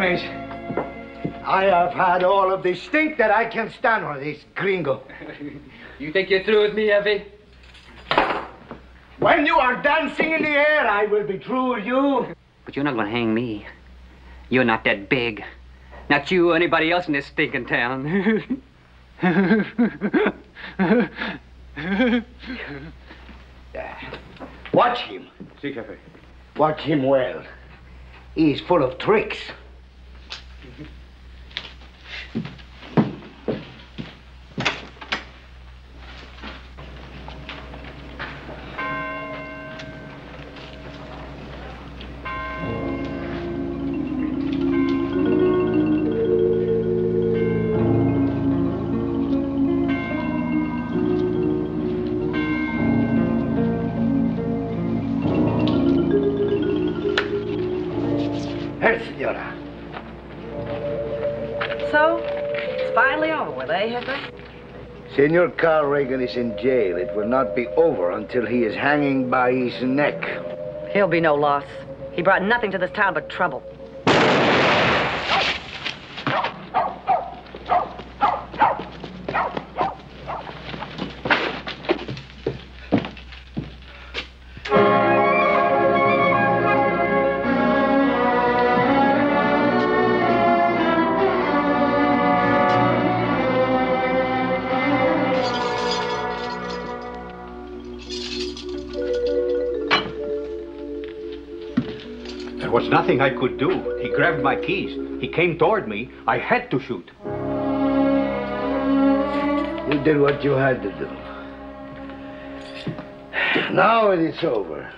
Gomez. I have had all of this stink that I can't stand on this gringo. You think you're through with me, Effie? When you are dancing in the air, I will be through with you. But you're not gonna hang me. You're not that big. Not you or anybody else in this stinking town. Watch him. Si, Jefe. Watch him well. He's full of tricks. Senora. So, it's finally over with, eh, Jefe? Senor Carl Reagan is in jail. It will not be over until he is hanging by his neck. He'll be no loss. He brought nothing to this town but trouble. There was nothing I could do. He grabbed my keys. He came toward me. I had to shoot. You did what you had to do. Now it is over.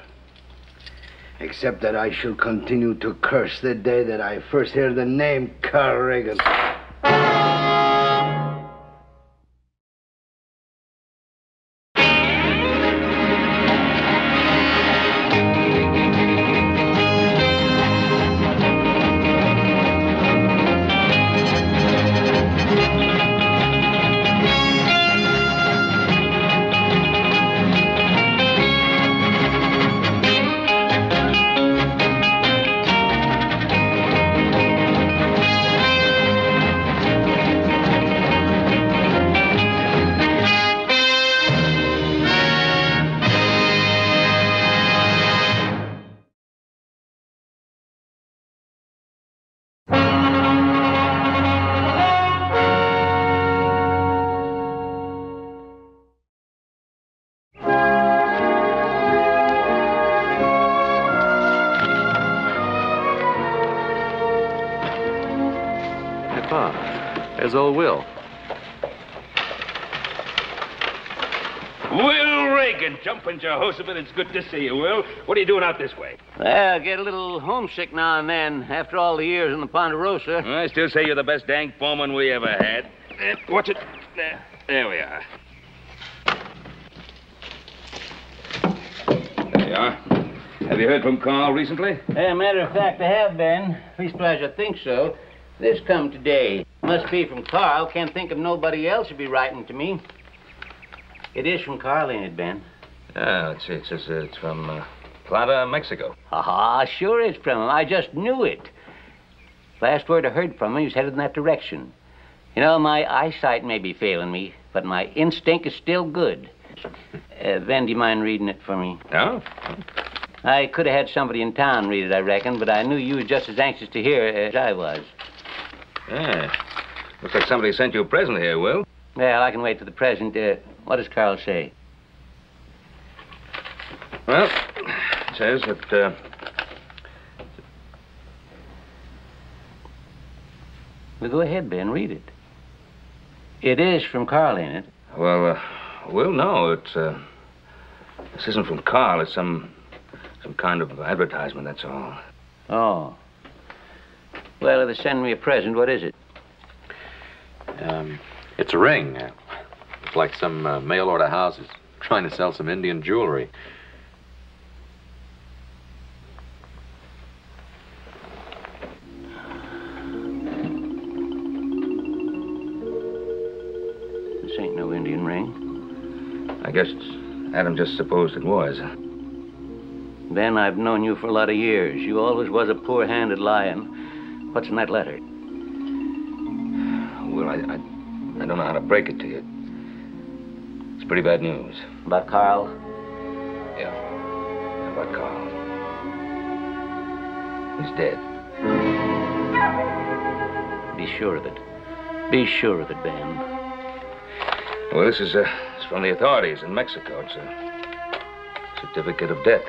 Except that I shall continue to curse the day that I first heard the name Carl Reagan. There's old Will. Will Reagan, jumping Jehoshaphat. It's good to see you, Will. What are you doing out this way? Well, get a little homesick now and then after all the years in the Ponderosa. I still say you're the best dang foreman we ever had. Watch it. There we are. There you are. Have you heard from Carl recently? Matter of fact, I have been. Leastwise, I think so. This come today. Must be from Carl. Can't think of nobody else would be writing to me. It is from Carl, ain't it, Ben? Yeah, let's see. It says it's from Plata, Mexico. Ah, sure it's from him. I just knew it. Last word I heard from him, he was headed in that direction. You know, my eyesight may be failing me, but my instinct is still good. Ben, do you mind reading it for me? No? I could have had somebody in town read it, I reckon, but I knew you were just as anxious to hear as I was. Yeah. Looks like somebody sent you a present here, Will. Well, I can wait till the present. What does Carl say? Well, it says that, Well, go ahead, Ben, read it. It is from Carl, ain't it? Well, Will, no, it's, this isn't from Carl. It's some kind of advertisement, that's all. Oh. Well, if they send me a present, what is it? It's a ring. It's like some mail-order house is trying to sell some Indian jewelry. This ain't no Indian ring. I guess Adam just supposed it was. Ben, I've known you for a lot of years. You always was a poor-handed lion. What's in that letter? Well, I don't know how to break it to you. It's pretty bad news. About Carl? Yeah. About Carl. He's dead. Be sure of it. Be sure of it, Ben. Well, this is it's from the authorities in Mexico. It's a certificate of death.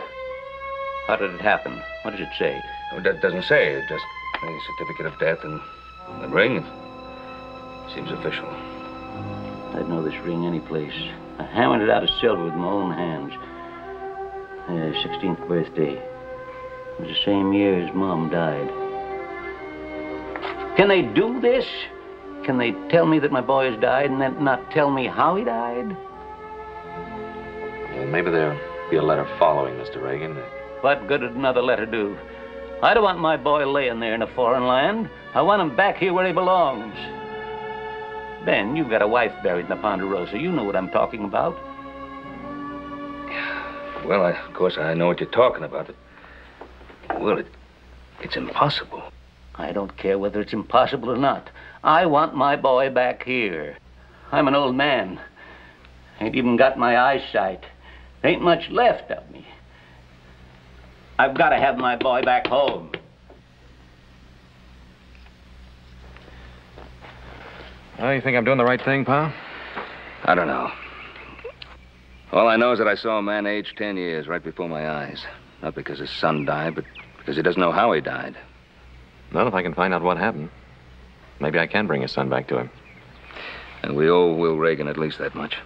How did it happen? What does it say? Oh, that doesn't say. It's just a certificate of death and the ring. It seems official. I'd know this ring any place. I hammered it out of silver with my own hands. 16th birthday. It was the same year as Mom died. Can they do this? Can they tell me that my boy has died and then not tell me how he died? Well, maybe there'll be a letter following, Mr. Reagan. What good would another letter do? I don't want my boy laying there in a foreign land. I want him back here where he belongs. Ben, you've got a wife buried in the Ponderosa. You know what I'm talking about. Well, of course, I know what you're talking about. But, well, it's impossible. I don't care whether it's impossible or not. I want my boy back here. I'm an old man. Ain't even got my eyesight. Ain't much left of me. I've got to have my boy back home. Oh, you think I'm doing the right thing, Pa? I don't know. All I know is that I saw a man aged 10 years right before my eyes. Not because his son died, but because he doesn't know how he died. Well, if I can find out what happened, maybe I can bring his son back to him. And we owe Will Reagan at least that much.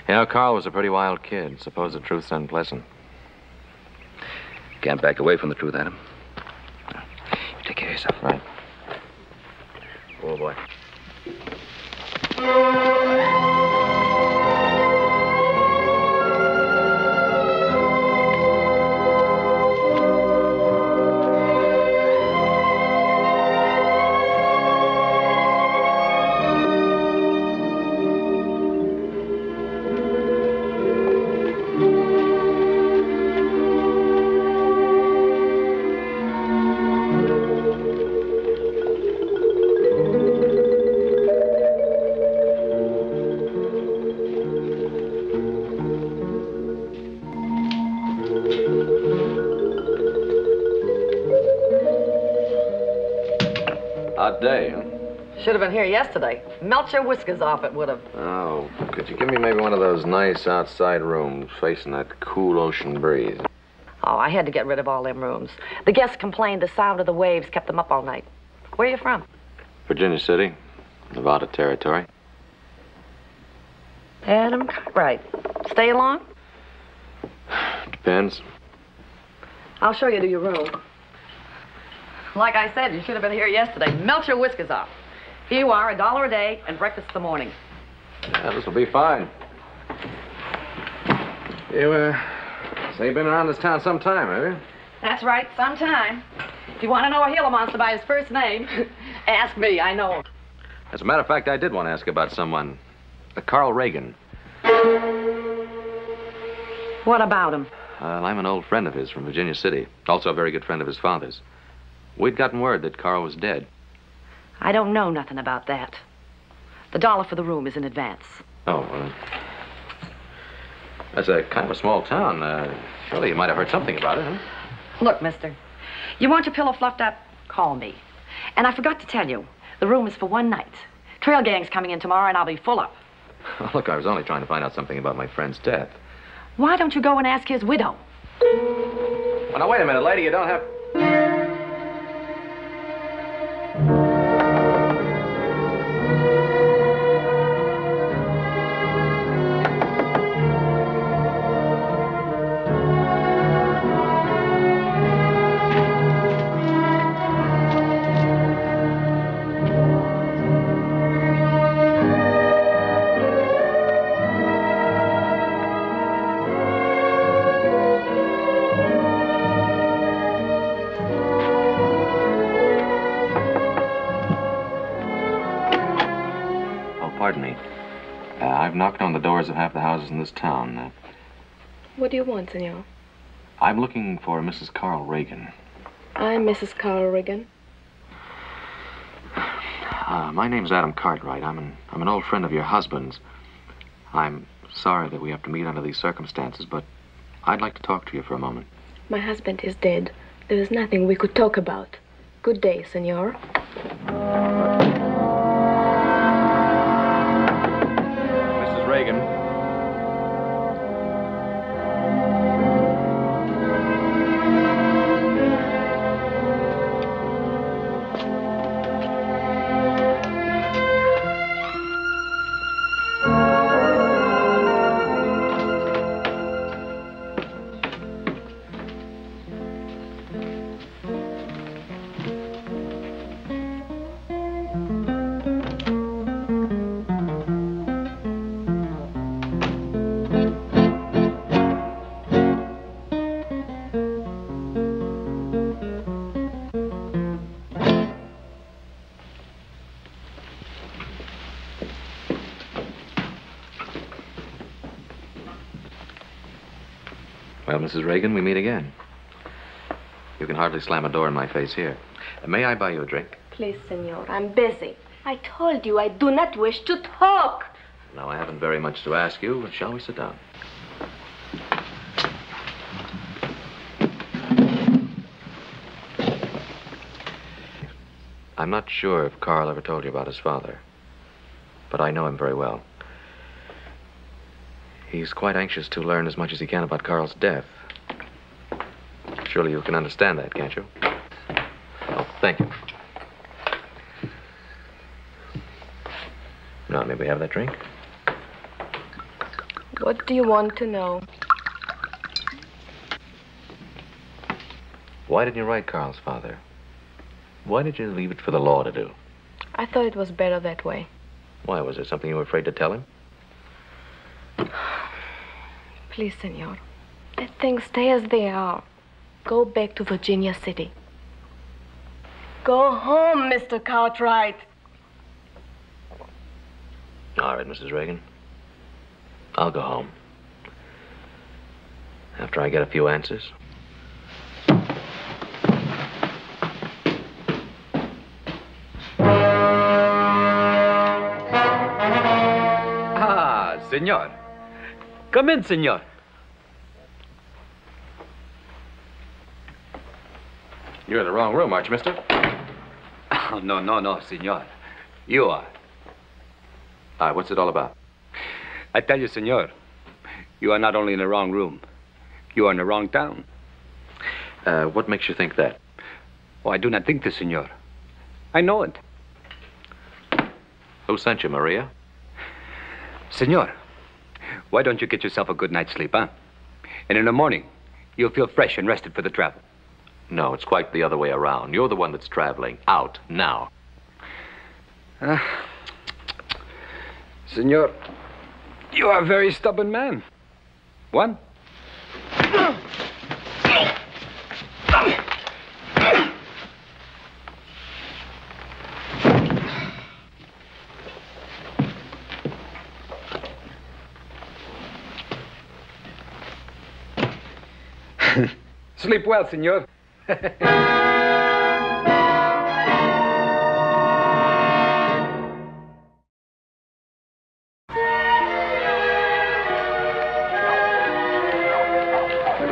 You know, Carl was a pretty wild kid. Suppose the truth's unpleasant. Can't back away from the truth, Adam. Take care of yourself. Right. Oh, boy. Day, huh? Should have been here yesterday. Melt your whiskers off, it would have. Oh, could you give me maybe one of those nice outside rooms facing that cool ocean breeze? Oh, I had to get rid of all them rooms. The guests complained the sound of the waves kept them up all night. Where are you from? Virginia City, Nevada Territory. Adam Cartwright. Stay long? Depends. I'll show you to your room. Like I said, you should have been here yesterday. Melt your whiskers off. Here you are, $1 a day and breakfast in the morning. Yeah, this will be fine. You, say you've been around this town some time, have you? That's right, sometime. If you want to know a Gila monster by his first name, ask me, I know. As a matter of fact, I did want to ask about someone. Carl Reagan. What about him? I'm an old friend of his from Virginia City. Also a very good friend of his father's. We'd gotten word that Carl was dead. I don't know nothing about that. The $1 for the room is in advance. Oh, that's a kind of a small town. Surely you might have heard something about it, huh? Look, mister, you want your pillow fluffed up? Call me. And I forgot to tell you, the room is for one night. Trail gang's coming in tomorrow and I'll be full up. Look, I was only trying to find out something about my friend's death. Why don't you go and ask his widow? Well, now, wait a minute, lady. You don't have... Pardon me. I've knocked on the doors of half the houses in this town. What do you want, senor? I'm looking for Mrs. Carl Reagan. I'm Mrs. Carl Reagan. My name's Adam Cartwright. I'm an old friend of your husband's. I'm sorry that we have to meet under these circumstances, but I'd like to talk to you for a moment. My husband is dead. There is nothing we could talk about. Good day, senor. Mrs. Reagan. Well, Mrs. Reagan, we meet again. You can hardly slam a door in my face here. May I buy you a drink? Please, senor, I'm busy. I told you I do not wish to talk. No, I haven't very much to ask you. Shall we sit down? I'm not sure if Carl ever told you about his father, but I know him very well. He's quite anxious to learn as much as he can about Carl's death. Surely you can understand that, can't you? Oh, thank you. Now, may we have that drink? What do you want to know? Why didn't you write Carl's father? Why did you leave it for the law to do? I thought it was better that way. Why, was there something you were afraid to tell him? Please, senor. Let things stay as they are. Go back to Virginia City. Go home, Mr. Cartwright. All right, Mrs. Reagan. I'll go home. After I get a few answers. Ah, senor. Come in, senor. You're in the wrong room, aren't you, mister? Oh, no, senor. You are. What's it all about? I tell you, senor, you are not only in the wrong room, you are in the wrong town. What makes you think that? Oh, I do not think this, senor. I know it. Who sent you, Maria? Senor, why don't you get yourself a good night's sleep, huh? And in the morning, you'll feel fresh and rested for the travel. No, it's quite the other way around. You're the one that's traveling. Out, now. Senor, you are a very stubborn man. One. Sleep well, senor. The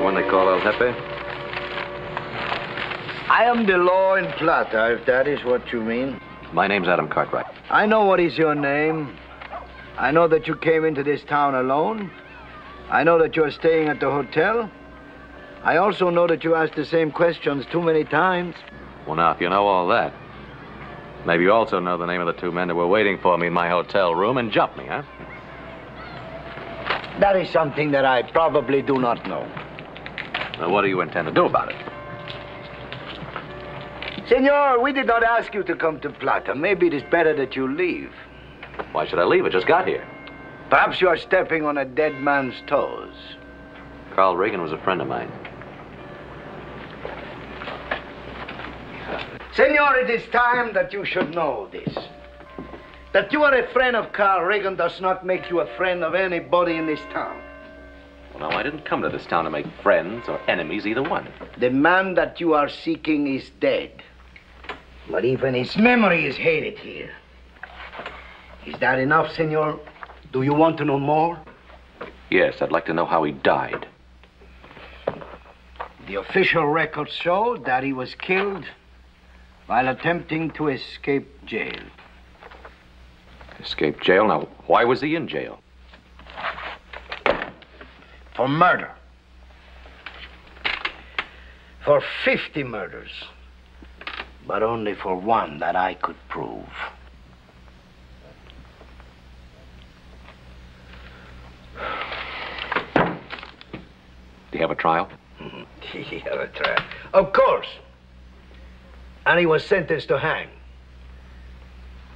one they call El Jefe? I am the law in Plata, if that is what you mean. My name's Adam Cartwright. I know what is your name. I know that you came into this town alone. I know that you're staying at the hotel. I also know that you asked the same questions too many times. Well, now, if you know all that, maybe you also know the name of the two men that were waiting for me in my hotel room and jumped me, huh? That is something that I probably do not know. Now, what do you intend to do about it? Senor, we did not ask you to come to Plata. Maybe it is better that you leave. Why should I leave? I just got here. Perhaps you are stepping on a dead man's toes. Carl Reagan was a friend of mine. Senor, it is time that you should know this. That you are a friend of Carl Reagan does not make you a friend of anybody in this town. Well, no, I didn't come to this town to make friends or enemies, either one. The man that you are seeking is dead. But even his memory is hated here. Is that enough, senor? Do you want to know more? Yes, I'd like to know how he died. The official records show that he was killed while attempting to escape jail. Escaped jail? Now, why was he in jail? For murder. For 50 murders. But only for one that I could prove. Do you have a trial? He had a trial. Of course. And he was sentenced to hang.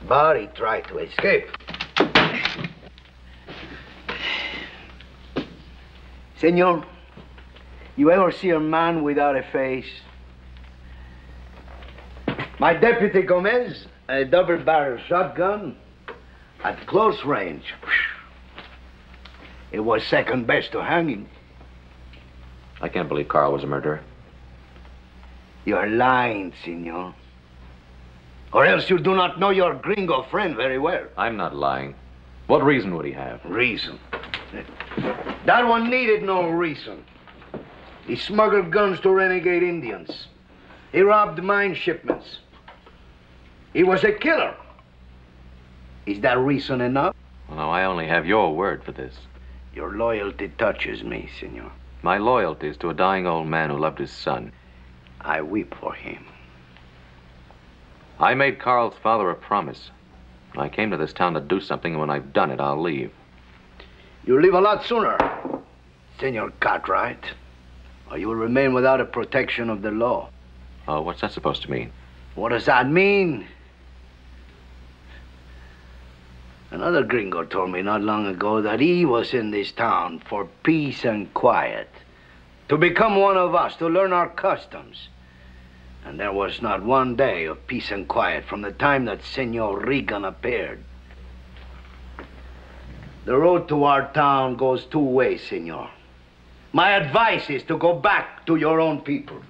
But he tried to escape. Senor, you ever see a man without a face? My deputy Gomez, a double-barrel shotgun at close range. It was second best to hanging. I can't believe Carl was a murderer. You're lying, senor. Or else you do not know your gringo friend very well. I'm not lying. What reason would he have? Reason? That one needed no reason. He smuggled guns to renegade Indians. He robbed mine shipments. He was a killer. Is that reason enough? Well, no, I only have your word for this. Your loyalty touches me, senor. My loyalty is to a dying old man who loved his son. I weep for him. I made Carl's father a promise. I came to this town to do something, and when I've done it, I'll leave. You'll leave a lot sooner, Senor Cartwright, or you will remain without a protection of the law. Oh, what's that supposed to mean? What does that mean? Another gringo told me not long ago that he was in this town for peace and quiet, to become one of us, to learn our customs. And there was not one day of peace and quiet from the time that Senor Regan appeared. The road to our town goes two ways, senor. My advice is to go back to your own people.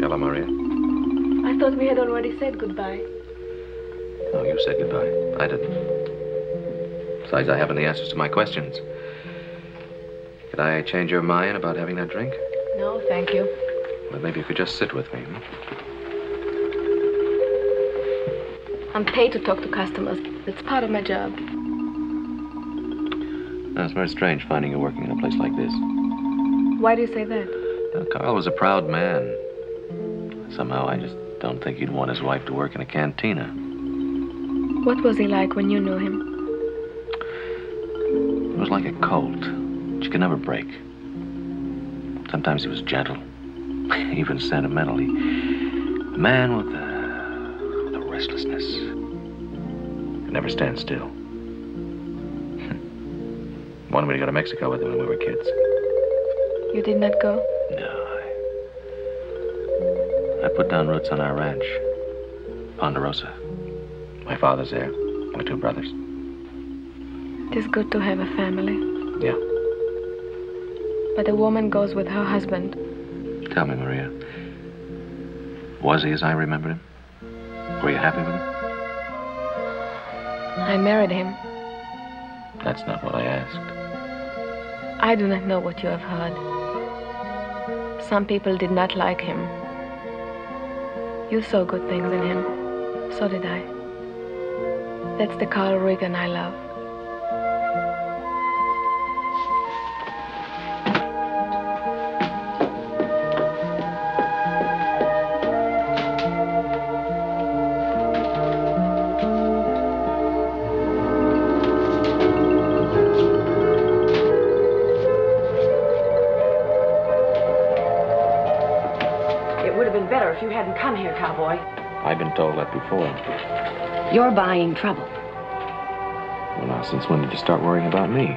Hello, Maria. I thought we had already said goodbye. Oh, you said goodbye. I didn't. Besides, I haven't the answers to my questions. Could I change your mind about having that drink? No, thank you. Well, maybe you could just sit with me. I'm paid to talk to customers. It's part of my job. No, it's very strange finding you working in a place like this. Why do you say that? Well, Carl was a proud man. Somehow, I just don't think he'd want his wife to work in a cantina. What was he like when you knew him? It was like a colt. You could never break. Sometimes he was gentle, even sentimental. A man with a restlessness. Could never stand still. Wanted me to go to Mexico with him when we were kids. You did not go? No. I put down roots on our ranch, Ponderosa. My father's there, my two brothers. It is good to have a family. Yeah. But a woman goes with her husband. Tell me, Maria. Was he as I remembered him? Were you happy with him? I married him. That's not what I asked. I do not know what you have heard. Some people did not like him. You saw good things in him. So did I. That's the Carl Regan I love. If you hadn't come here, cowboy. I've been told that before. You're buying trouble. Well, now, since when did you start worrying about me?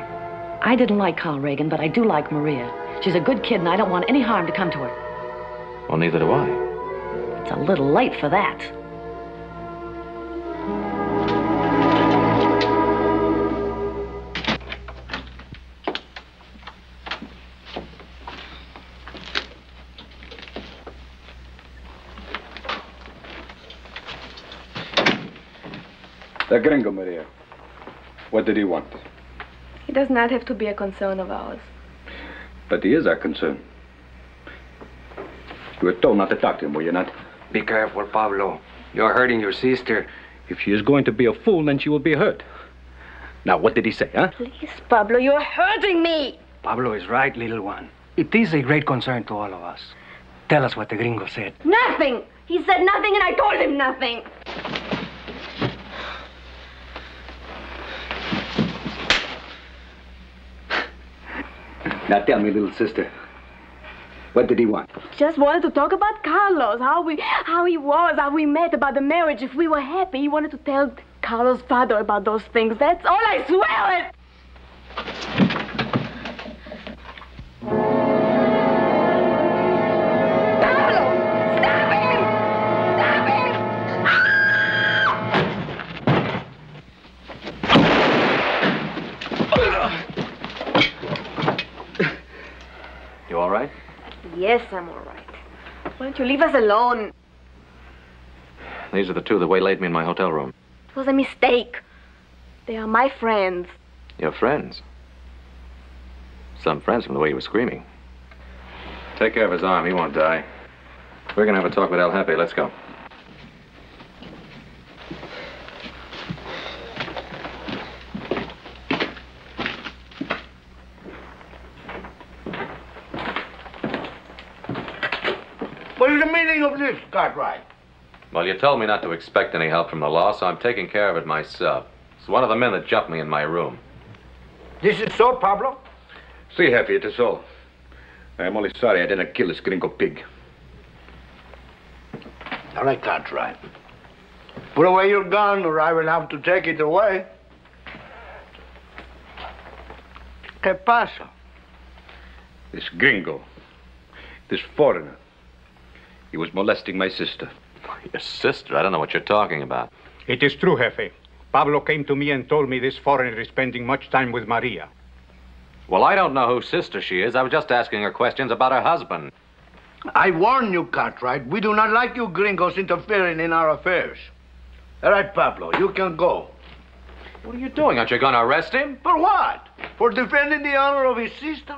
I didn't like Carl Regan, but I do like Maria. She's a good kid, and I don't want any harm to come to her. Well, neither do I. It's a little late for that. The gringo, Maria. What did he want? He does not have to be a concern of ours. But he is our concern. You were told not to talk to him, were you not? Be careful, Pablo. You're hurting your sister. If she is going to be a fool, then she will be hurt. Now, what did he say, huh? Please, Pablo, you're hurting me. Pablo is right, little one. It is a great concern to all of us. Tell us what the gringo said. Nothing. He said nothing and I told him nothing. Now tell me, little sister, what did he want? Just wanted to talk about Carlos, how he was, how we met, about the marriage, if we were happy. He wanted to tell Carlos' father about those things. That's all, I swear it. You all right? Yes, I'm all right. Why don't you leave us alone? These are the two that waylaid me in my hotel room. It was a mistake. They are my friends. Your friends? Some friends from the way he was screaming. Take care of his arm. He won't die. We're going to have a talk with El Jefe. Let's go. What is the meaning of this, Cartwright? Well, you told me not to expect any help from the law, so I'm taking care of it myself. It's one of the men that jumped me in my room. This is so, Pablo? See, Jefe, it is all. I'm only sorry I didn't kill this gringo pig. All right, Cartwright. Put away your gun or I will have to take it away. ¿Qué pasa? This gringo, this foreigner, he was molesting my sister. Your sister? I don't know what you're talking about. It is true, Jefe. Pablo came to me and told me this foreigner is spending much time with Maria. Well, I don't know whose sister she is. I was just asking her questions about her husband. I warn you, Cartwright. We do not like you gringos interfering in our affairs. All right, Pablo, you can go. What are you doing? Aren't you going to arrest him? For what? For defending the honor of his sister?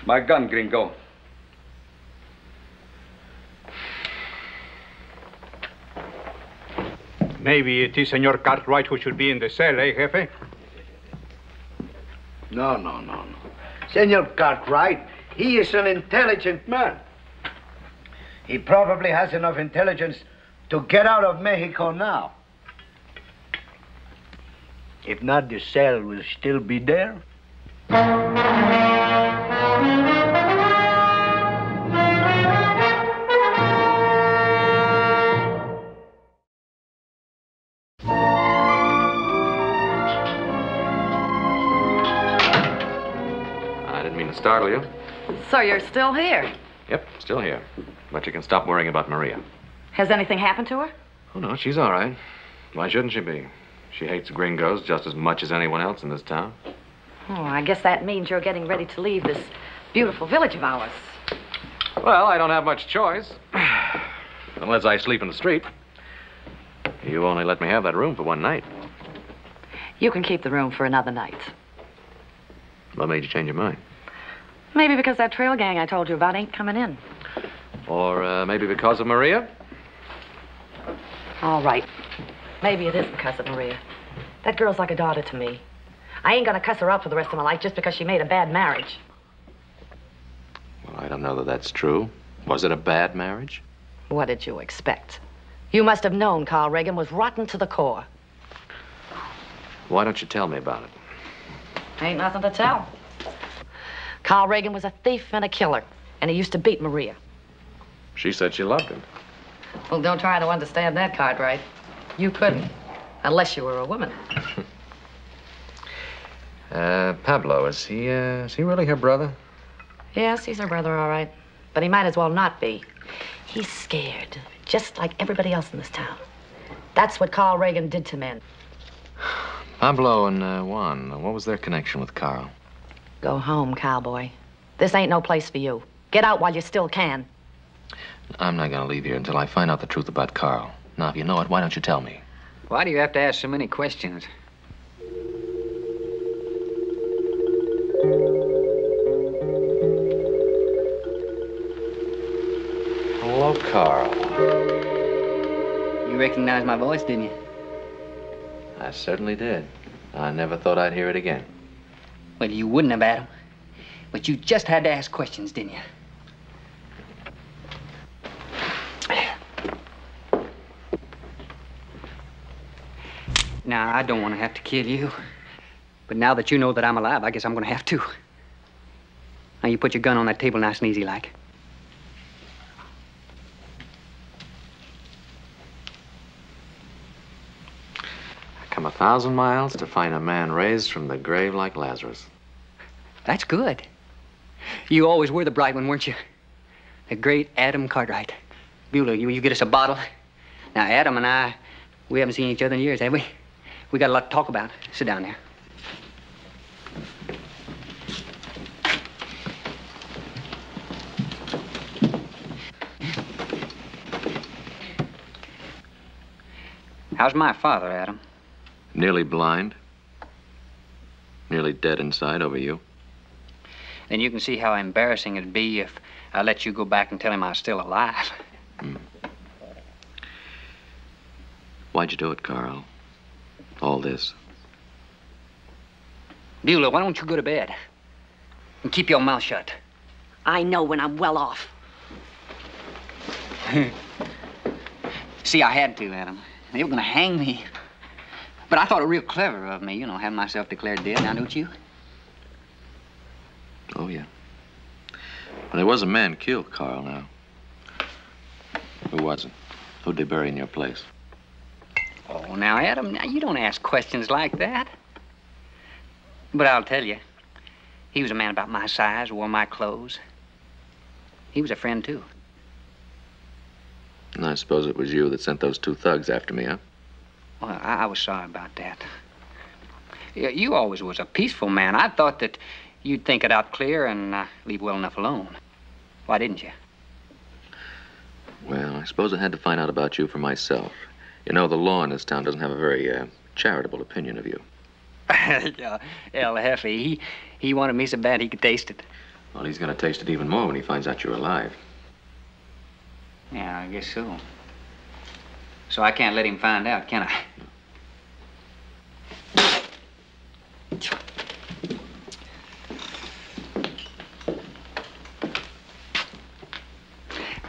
My gun, gringo. Maybe it is Senor Cartwright who should be in the cell, eh, Jefe? No. Senor Cartwright, he is an intelligent man. He probably has enough intelligence to get out of Mexico now. If not, the cell will still be there. Startle you? So you're still here? Yep, still here. But you can stop worrying about Maria. Has anything happened to her? Oh, no, she's all right. Why shouldn't she be? She hates gringos just as much as anyone else in this town. Oh, I guess that means you're getting ready to leave this beautiful village of ours. Well, I don't have much choice. Unless I sleep in the street. You only let me have that room for one night. You can keep the room for another night. What made you change your mind? Maybe because that trail gang I told you about ain't coming in. Or maybe because of Maria? All right. Maybe it is because of Maria. That girl's like a daughter to me. I ain't gonna cuss her out for the rest of my life just because she made a bad marriage. Well, I don't know that that's true. Was it a bad marriage? What did you expect? You must have known Carl Reagan was rotten to the core. Why don't you tell me about it? Ain't nothing to tell. Carl Reagan was a thief and a killer, and he used to beat Maria. She said she loved him. Well, don't try to understand that, Cartwright. You couldn't, unless you were a woman. Pablo, is he really her brother? Yes, he's her brother, all right. But he might as well not be. He's scared, just like everybody else in this town. That's what Carl Reagan did to men. Pablo and Juan, what was their connection with Carl? Go home, cowboy. This ain't no place for you. Get out while you still can. I'm not gonna leave here until I find out the truth about Carl. Now, if you know it, why don't you tell me? Why do you have to ask so many questions? Hello, Carl. You recognized my voice, didn't you? I certainly did. I never thought I'd hear it again. Well, you wouldn't have, Adam. But you just had to ask questions, didn't you? Now, I don't want to have to kill you. But now that you know that I'm alive, I guess I'm going to have to. Now, you put your gun on that table nice and easy like. I come 1,000 miles to find a man raised from the grave like Lazarus. That's good. You always were the bright one, weren't you? The great Adam Cartwright. Beulah, you get us a bottle? Now, Adam and I, we haven't seen each other in years, have we? We got a lot to talk about. Sit down there. How's my father, Adam? Nearly blind. Nearly dead inside over you. Then you can see how embarrassing it'd be if I let you go back and tell him I was still alive. Why'd you do it, Carl? All this. Beulah, why don't you go to bed? And keep your mouth shut. I know when I'm well off. See, I had to, Adam. They were gonna hang me. But I thought it real clever of me, having myself declared dead, now don't you? Oh, yeah. Well, there was a man killed, Carl, now. Who was it? Who'd they bury in your place? Oh, now, Adam, now you don't ask questions like that. But I'll tell you, he was a man about my size, wore my clothes. He was a friend, too. And I suppose it was you that sent those 2 thugs after me, huh? Well, I was sorry about that. You always was a peaceful man. I thought that you'd think it out clear and leave well enough alone. Why didn't you? Well, I suppose I had to find out about you for myself. You know, the law in this town doesn't have a very charitable opinion of you. Yeah, El Jefe, he wanted me so bad he could taste it. Well, he's going to taste it even more when he finds out you're alive. Yeah, I guess so. So I can't let him find out, can I?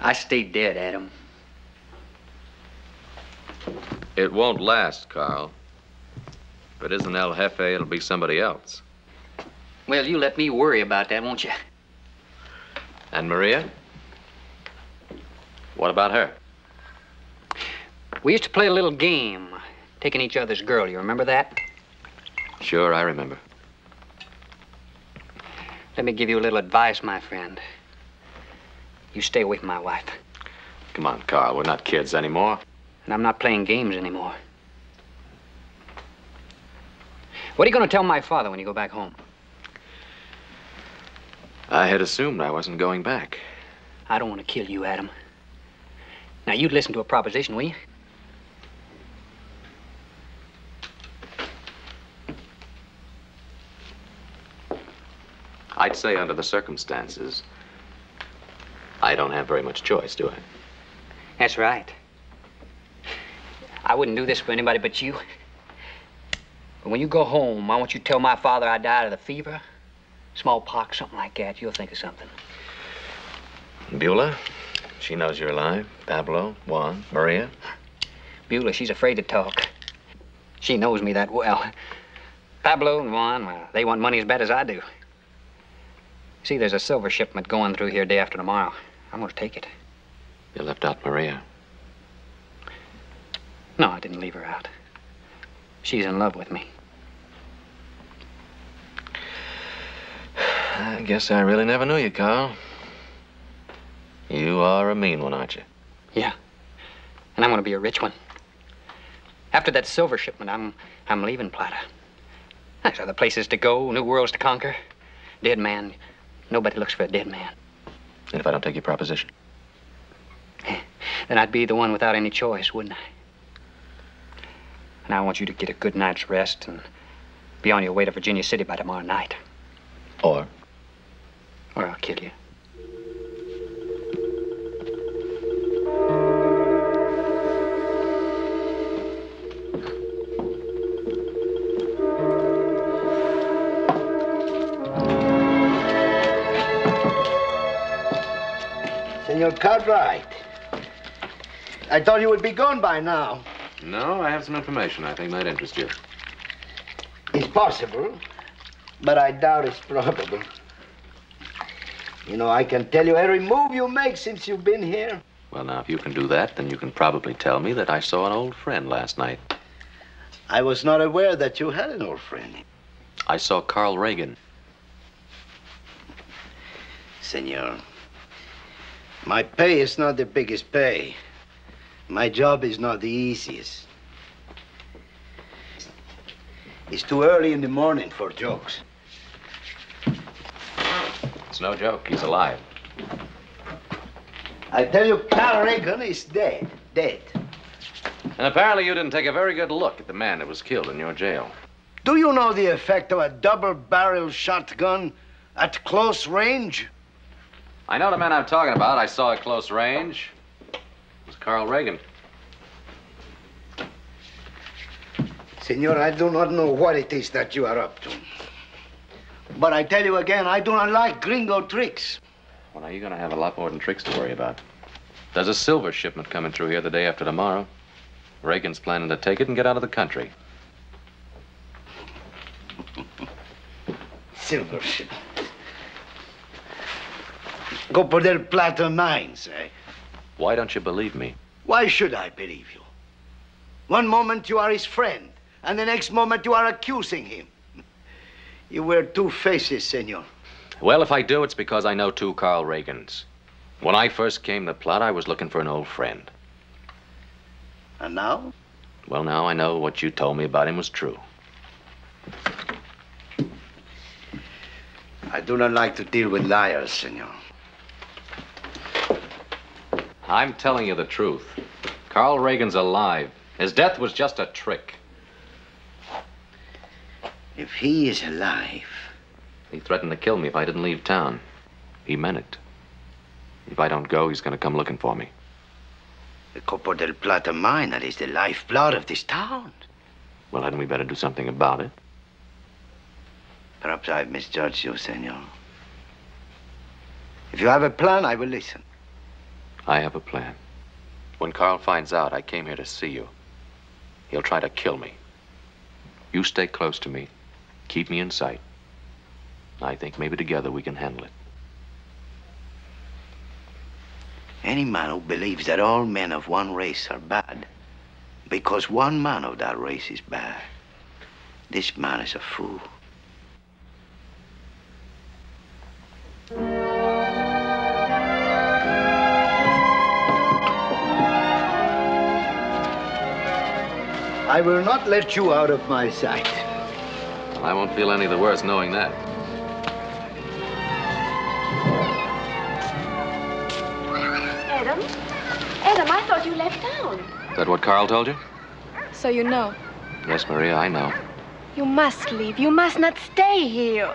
I stayed dead, Adam. It won't last, Carl. If it isn't El Jefe, it'll be somebody else. Well, you let me worry about that, won't you? And Maria? What about her? We used to play a little game, taking each other's girl. You remember that? Sure, I remember. Let me give you a little advice, my friend. You stay away from my wife. Come on, Carl. We're not kids anymore. And I'm not playing games anymore. What are you going to tell my father when you go back home? I had assumed I wasn't going back. I don't want to kill you, Adam. Now, you'd listen to a proposition, will you? I'd say under the circumstances, I don't have very much choice, do I? That's right. I wouldn't do this for anybody but you. But when you go home, I want you to tell my father I died of the fever, smallpox, something like that. You'll think of something. Beulah, she knows you're alive. Pablo, Juan, Maria. Beulah, she's afraid to talk. She knows me that well. Pablo and Juan, well, they want money as bad as I do. See, there's a silver shipment going through here day after tomorrow. I'm going to take it. You left out Maria. No, I didn't leave her out. She's in love with me. I guess I really never knew you, Carl. You are a mean one, aren't you? Yeah. And I'm going to be a rich one. After that silver shipment, I'm leaving Plata. There's other places to go, new worlds to conquer. Dead man. Nobody looks for a dead man. And if I don't take your proposition? Then I'd be the one without any choice, wouldn't I? And I want you to get a good night's rest and be on your way to Virginia City by tomorrow night. Or I'll kill you. Senor Cartwright, I thought you would be gone by now. No, I have some information I think might interest you. It's possible, but I doubt it's probable. You know, I can tell you every move you make since you've been here. Well, now, if you can do that, then you can probably tell me that I saw an old friend last night. I was not aware that you had an old friend. I saw Carl Reagan. Senor, my pay is not the biggest pay. My job is not the easiest. It's too early in the morning for jokes. It's no joke. He's alive. I tell you, Carl Reagan is dead. Dead. And apparently you didn't take a very good look at the man that was killed in your jail. Do you know the effect of a double-barrel shotgun at close range? I know the man I'm talking about. I saw at close range. It was Carl Reagan. Senor, I do not know what it is that you are up to. But I tell you again, I do not like gringo tricks. Well, now, you're going to have a lot more than tricks to worry about. There's a silver shipment coming through here the day after tomorrow. Reagan's planning to take it and get out of the country. Silver shipment. Copo del Plata mines, eh? Why don't you believe me? Why should I believe you? One moment you are his friend, and the next moment you are accusing him. You wear two faces, senor. Well, if I do, it's because I know two Carl Reagans. When I first came to Plata, I was looking for an old friend. And now? Well, now I know what you told me about him was true. I do not like to deal with liars, senor. I'm telling you the truth. Carl Reagan's alive. His death was just a trick. If he is alive... He threatened to kill me if I didn't leave town. He meant it. If I don't go, he's going to come looking for me. The Copo del Plata mine, that is the lifeblood of this town. Well, hadn't we better do something about it? Perhaps I've misjudged you, senor. If you have a plan, I will listen. I have a plan. When Carl finds out I came here to see you, he'll try to kill me. You stay close to me. Keep me in sight. I think maybe together we can handle it. Any man who believes that all men of one race are bad because one man of that race is bad, this man is a fool. I will not let you out of my sight. Well, I won't feel any the worse knowing that. Adam, I thought you left town. Is that what Carl told you? So you know. Yes, Maria, I know. You must leave. You must not stay here.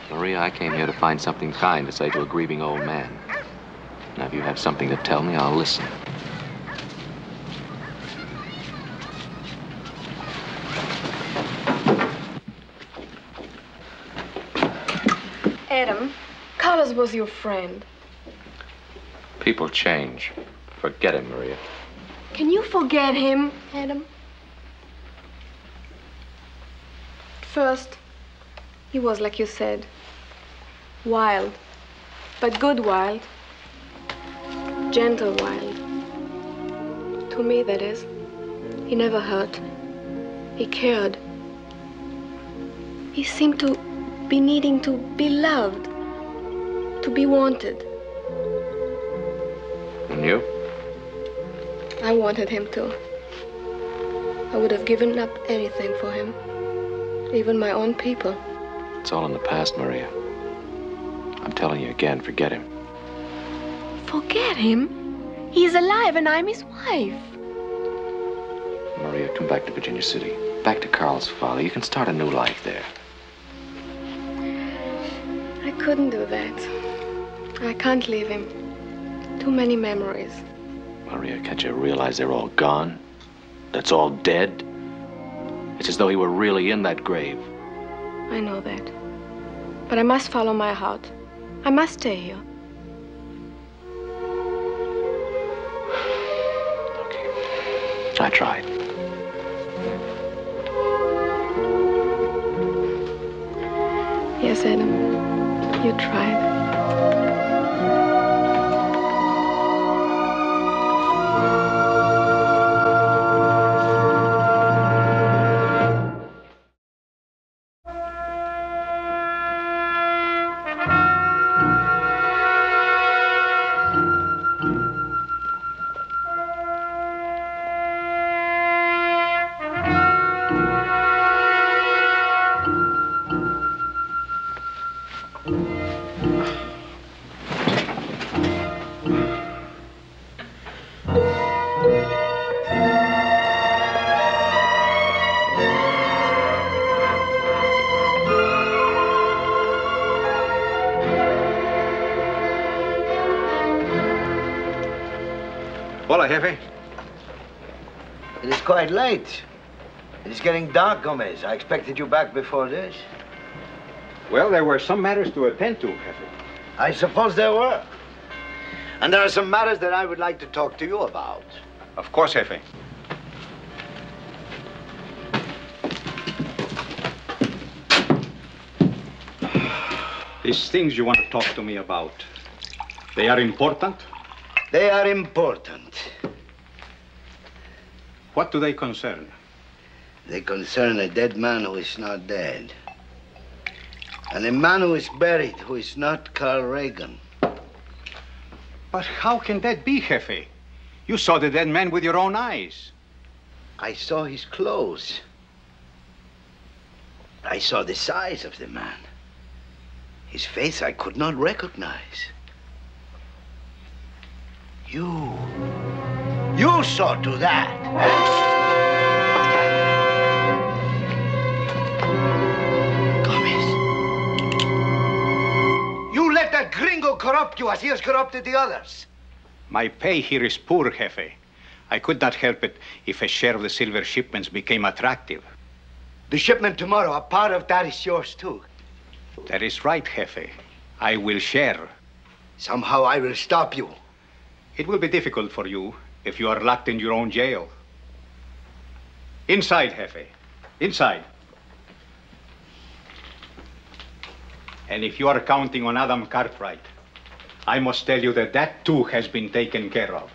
Maria, I came here to find something kind to say to a grieving old man. Now, if you have something to tell me, I'll listen. Adam, Carlos was your friend. People change. Forget him, Maria. Can you forget him, Adam? First, he was, like you said, wild, but good wild, gentle wild. To me, that is. He never hurt. He cared. He seemed to be needing to be loved, to be wanted. And you? I wanted him to. I would have given up anything for him, even my own people. It's all in the past, Maria. I'm telling you again, forget him. Forget him? He's alive and I'm his wife. Maria, Come back to Virginia City. Back to Carl's father. You can start a new life there. I couldn't do that. I can't leave him. Too many memories. Maria, can't you realize they're all gone? That's all dead? It's as though he were really in that grave. I know that. But I must follow my heart. I must stay here. I tried. Yes, Adam. You tried. Hola, Jefe. It is quite late. It is getting dark, Gomez. I expected you back before this. Well, there were some matters to attend to, Jefe. I suppose there were. And there are some matters that I would like to talk to you about. Of course, Jefe. These things you want to talk to me about, they are important? They are important. What do they concern? They concern a dead man who is not dead. And a man who is buried who is not Carl Reagan. But how can that be, Jefe? You saw the dead man with your own eyes. I saw his clothes. I saw the size of the man. His face I could not recognize. You saw to that. Gomez. You let that gringo corrupt you as he has corrupted the others. My pay here is poor, Jefe. I could not help it if a share of the silver shipments became attractive. The shipment tomorrow, a part of that is yours too. That is right, Jefe. I will share. Somehow I will stop you. It will be difficult for you if you are locked in your own jail. Inside, Jefe. Inside. And if you are counting on Adam Cartwright, I must tell you that that too has been taken care of.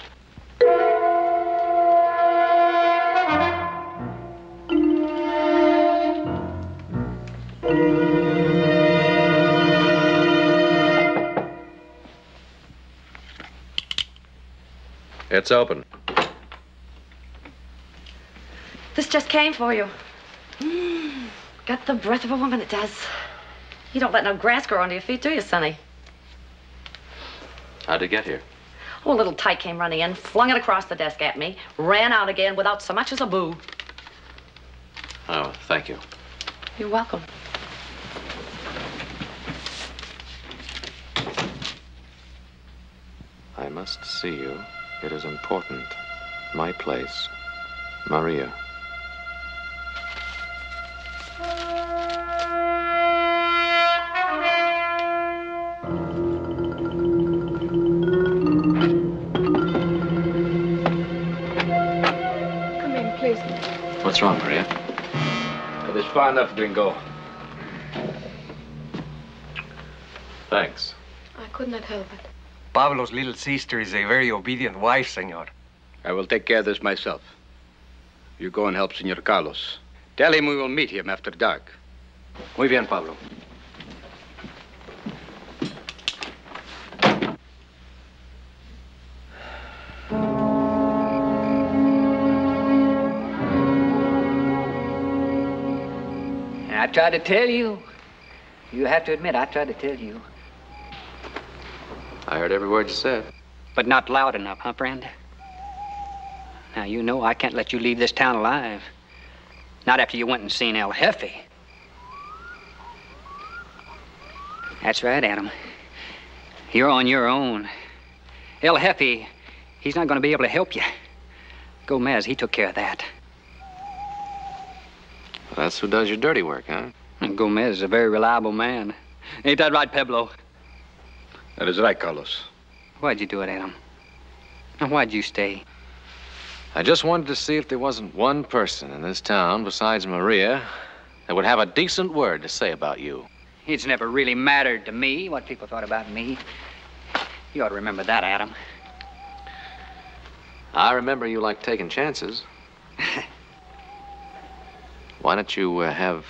It's open. This just came for you. Got the breath of a woman, it does. You don't let no grass grow under your feet, do you, Sonny? How'd it get here? Oh, a little tyke came running in, flung it across the desk at me, ran out again without so much as a boo. Oh, thank you. You're welcome. I must see you. It is important. My place. Maria. Come in, please. What's wrong, Maria? It is far enough, Gringo. Thanks. I could not help it. Pablo's little sister is a very obedient wife, senor. I will take care of this myself. You go and help Senor Carlos. Tell him we will meet him after dark. Muy bien, Pablo. I tried to tell you. You have to admit, I tried to tell you. I heard every word you said. But not loud enough, huh, friend? Now, you know I can't let you leave this town alive. Not after you went and seen El Jefe. That's right, Adam. You're on your own. El Jefe, he's not going to be able to help you. Gomez, he took care of that. That's who does your dirty work, huh? And Gomez is a very reliable man. Ain't that right, Pablo? That is right, Carlos. Why'd you do it, Adam? And why'd you stay? I just wanted to see if there wasn't one person in this town besides Maria that would have a decent word to say about you. It's never really mattered to me what people thought about me. You ought to remember that, Adam. I remember you like taking chances. Why don't you have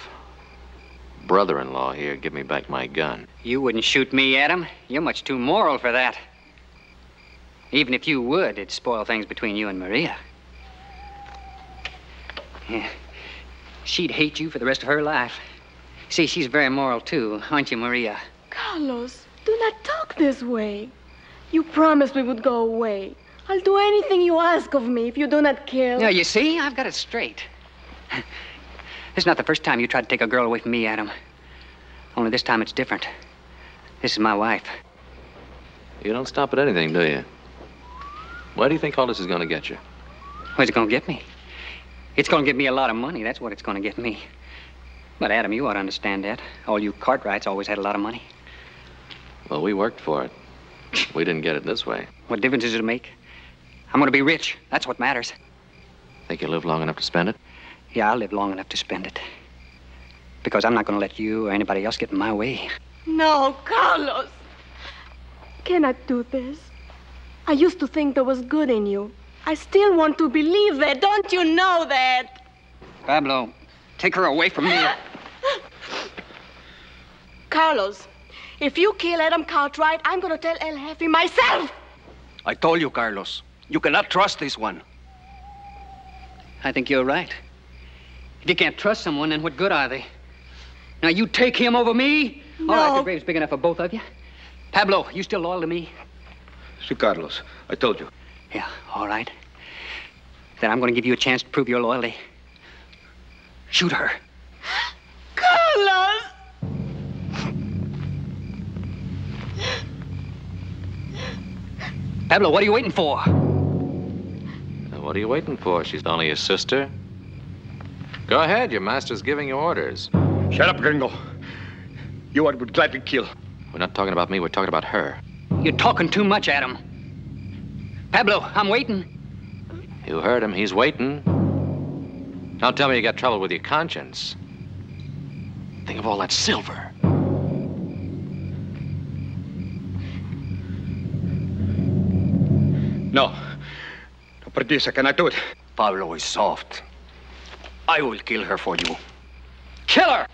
brother-in-law here give me back my gun? You wouldn't shoot me, Adam. You're much too moral for that. Even if you would, it'd spoil things between you and Maria. Yeah. She'd hate you for the rest of her life. See, she's very moral, too, aren't you, Maria? Carlos, do not talk this way. You promised we would go away. I'll do anything you ask of me if you do not kill. Now, you see, I've got it straight. This is not the first time you tried to take a girl away from me, Adam. Only this time it's different. This is my wife. You don't stop at anything, do you? Where do you think all this is going to get you? Where's it going to get me? It's going to get me a lot of money. That's what it's going to get me. But, Adam, you ought to understand that. All you Cartwrights always had a lot of money. Well, we worked for it. We didn't get it this way. What difference does it make? I'm going to be rich. That's what matters. Think you'll live long enough to spend it? Yeah, I'll live long enough to spend it. Because I'm not going to let you or anybody else get in my way. No, Carlos. I cannot do this. I used to think there was good in you. I still want to believe that. Don't you know that? Pablo, take her away from me. Carlos, if you kill Adam Cartwright, I'm going to tell El Jefe myself. I told you, Carlos. You cannot trust this one. I think you're right. If you can't trust someone, then what good are they? Now, you take him over me? No. All right, the grave's big enough for both of you. Pablo, you still loyal to me? Si, Carlos. I told you. Yeah, all right. Then I'm going to give you a chance to prove your loyalty. Shoot her. Carlos! Pablo, what are you waiting for? What are you waiting for? She's only your sister. Go ahead, your master's giving you orders. Shut up, Gringo. You I would gladly kill. We're not talking about me, we're talking about her. You're talking too much, Adam. Pablo, I'm waiting. You heard him, he's waiting. Don't tell me you got trouble with your conscience. Think of all that silver. No. For this, I cannot do it. Pablo is soft. I will kill her for you. Kill her!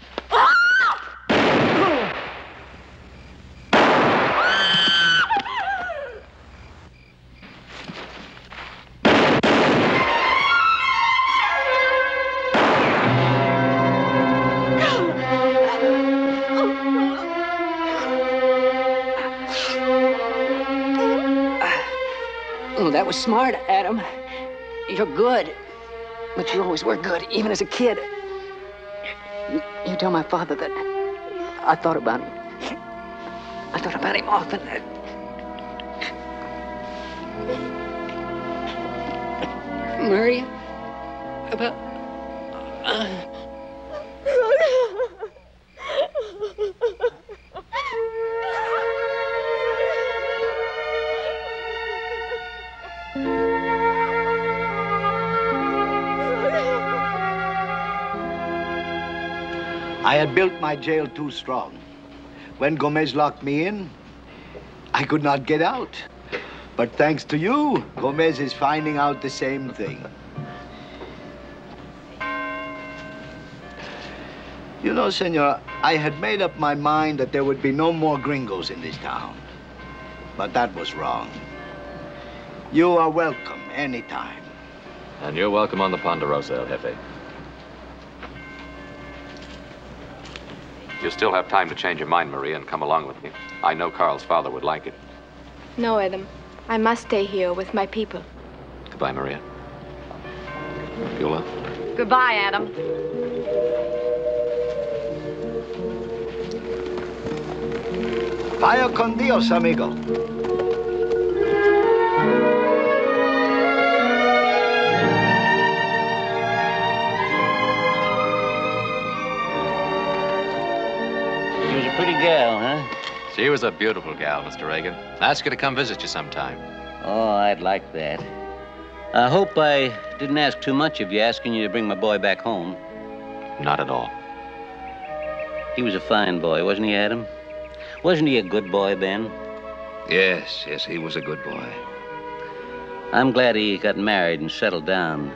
Oh, that was smart, Adam. You're good. But you always were good, even as a kid. You tell my father that I thought about him. I thought about him often. Maria, about... I had built my jail too strong. When Gomez locked me in, I could not get out. But thanks to you, Gomez is finding out the same thing. You know, senor, I had made up my mind that there would be no more gringos in this town. But that was wrong. You are welcome anytime. And you're welcome on the Ponderosa, El Jefe. You still have time to change your mind, Maria, and come along with me. I know Carl's father would like it. No, Adam. I must stay here with my people. Goodbye, Maria. Beulah. Goodbye, Adam. Vaya con Dios, amigo. She was a pretty gal, huh? She was a beautiful gal, Mr. Reagan. Ask her to come visit you sometime. Oh, I'd like that. I hope I didn't ask too much of you asking you to bring my boy back home. Not at all. He was a fine boy, wasn't he, Adam? Wasn't he a good boy, Ben? Yes, he was a good boy. I'm glad he got married and settled down.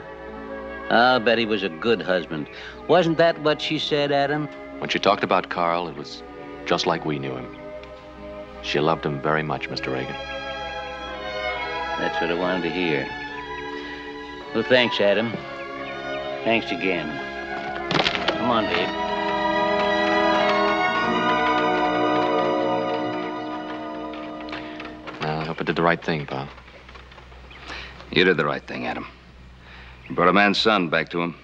I'll bet he was a good husband. Wasn't that what she said, Adam? When she talked about Carl, it was just like we knew him. She loved him very much, Mr. Reagan. That's what I wanted to hear. Well, thanks, Adam. Thanks again. Come on, babe. I hope I did the right thing, Pa. You did the right thing, Adam. You brought a man's son back to him.